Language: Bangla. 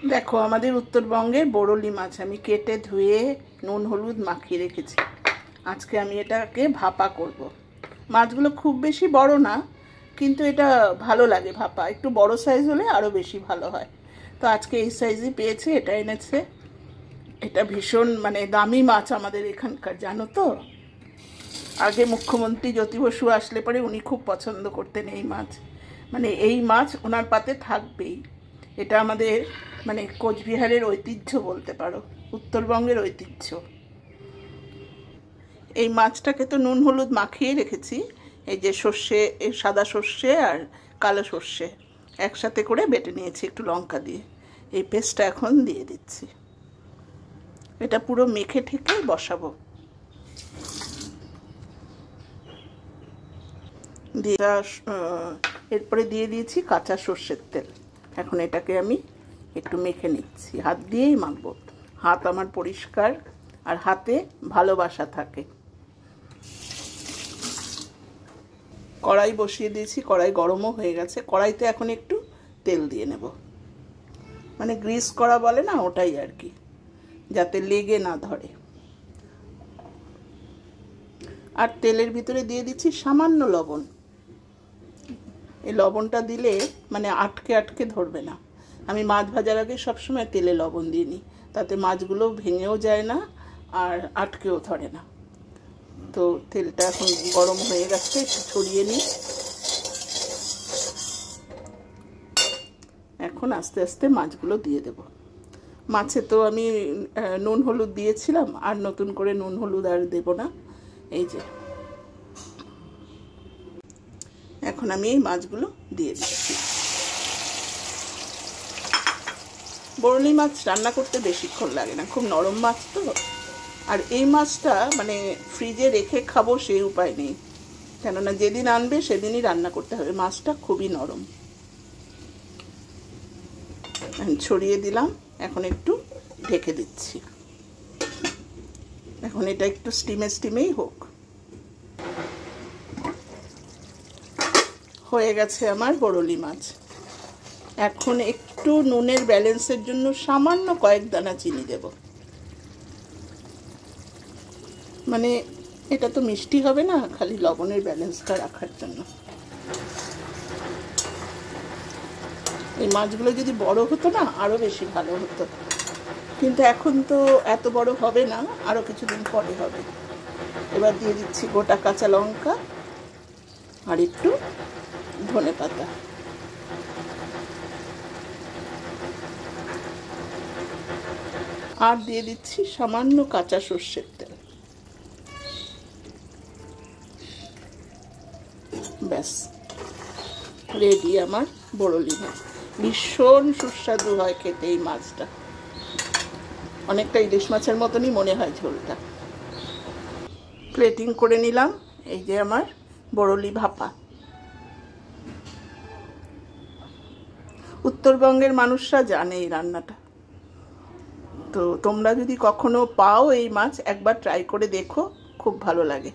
দেখো আমাদের উত্তরবঙ্গের বরলি মাছ আমি কেটে ধুয়ে নুন হলুদ মাখিয়ে রেখেছি। আজকে আমি এটাকে ভাপা করব। মাছগুলো খুব বেশি বড় না, কিন্তু এটা ভালো লাগে ভাপা। একটু বড় সাইজ হলে আরও বেশি ভালো হয়। তো আজকে এই সাইজই পেয়েছে, এটা এনেছে। এটা ভীষণ দামি মাছ আমাদের এখানকার, জানো তো। আগে মুখ্যমন্ত্রী জ্যোতি বসু আসলে পরে উনি খুব পছন্দ করতেন এই মাছ। এই মাছ ওনার পাতে থাকবেই। এটা আমাদের কোচবিহারের ঐতিহ্য বলতে পারো, উত্তরবঙ্গের ঐতিহ্য। এই মাছটাকে তো নুন হলুদ মাখিয়ে রেখেছি। এই যে সর্ষে, সাদা সর্ষে আর কালো সর্ষে একসাথে করে বেটে নিয়েছি একটু লঙ্কা দিয়ে। এই পেস্টটা এখন দিয়ে দিচ্ছি। এটা পুরো মেখে ঠেকে বসাবো। এরপরে দিয়ে দিয়েছি কাঁচা সর্ষের তেল। এখন এটাকে আমি একটু মেখে নিচ্ছি, হাত দিয়েই মাখবো। হাত আমার পরিষ্কার আর হাতে ভালোবাসা থাকে। কড়াই বসিয়ে দিয়েছি, কড়াই গরমও হয়ে গেছে। কড়াইতে এখন একটু তেল দিয়ে নেব, গ্রিস করা বলে না, ওটাই আর কি, যাতে লেগে না ধরে। আর তেলের ভিতরে দিয়ে দিচ্ছি সামান্য লবণ। এই লবণটা দিলে আটকে আটকে ধরবে না। আমি মাছ ভাজার আগে সবসময় তেলে লবণ দিয়ে নিই, তাতে মাছগুলো ভেঙেও যায় না আর আটকেও ধরে না। তো তেলটা এখন গরম হয়ে গেছে, একটু ছড়িয়ে নিই। এখন আস্তে আস্তে মাছগুলো দিয়ে দেব। মাছে তো আমি নুন হলুদ দিয়েছিলাম, আর নতুন করে নুন হলুদ আর দেব না। এই যে এখন আমি এই মাছগুলো দিয়ে দিচ্ছি। বরলি মাছ রান্না করতে বেশিক্ষণ লাগে না, খুব নরম মাছ তো। আর এই মাছটা ফ্রিজে রেখে খাবো সেই উপায় নেই, কেননা যেদিন আনবে সেদিনই রান্না করতে হবে। মাছটা খুবই নরম। ছড়িয়ে দিলাম, এখন একটু ঢেকে দিচ্ছি। এখন এটা একটু স্টিমেই হোক। হয়ে গেছে আমার বরলি মাছ। এখন একটু নুনের ব্যালেন্সের জন্য সামান্য কয়েক দানা চিনি দেব। এটা তো মিষ্টি হবে না, খালি লবণের ব্যালেন্সটা রাখার জন্য। এই মাছগুলো যদি বড় হতো না, আরও বেশি ভালো হতো, কিন্তু এখন তো এত বড় হবে না, আরও কিছুদিন পরে হবে। এবার দিয়ে দিচ্ছি গোটা কাঁচা লঙ্কা আর একটু ধনেপাতা। আর দিয়ে দিচ্ছি সামান্য কাঁচা সর্ষের তেল। ব্যাস, রেডি আমার বরলি মাছ। ভীষণ সুস্বাদু হয় খেতে এই মাছটা, অনেকটা ইলিশ মাছের মতনই মনে হয় ঝোলটা। প্লেটিং করে নিলাম। এই যে আমার বরলি ভাপা। উত্তরবঙ্গের মানুষরা জানে এই রান্নাটা। তো তোমরা যদি কখনো পাও এই মাছ, একবার ট্রাই করে দেখো, খুব ভালো লাগে।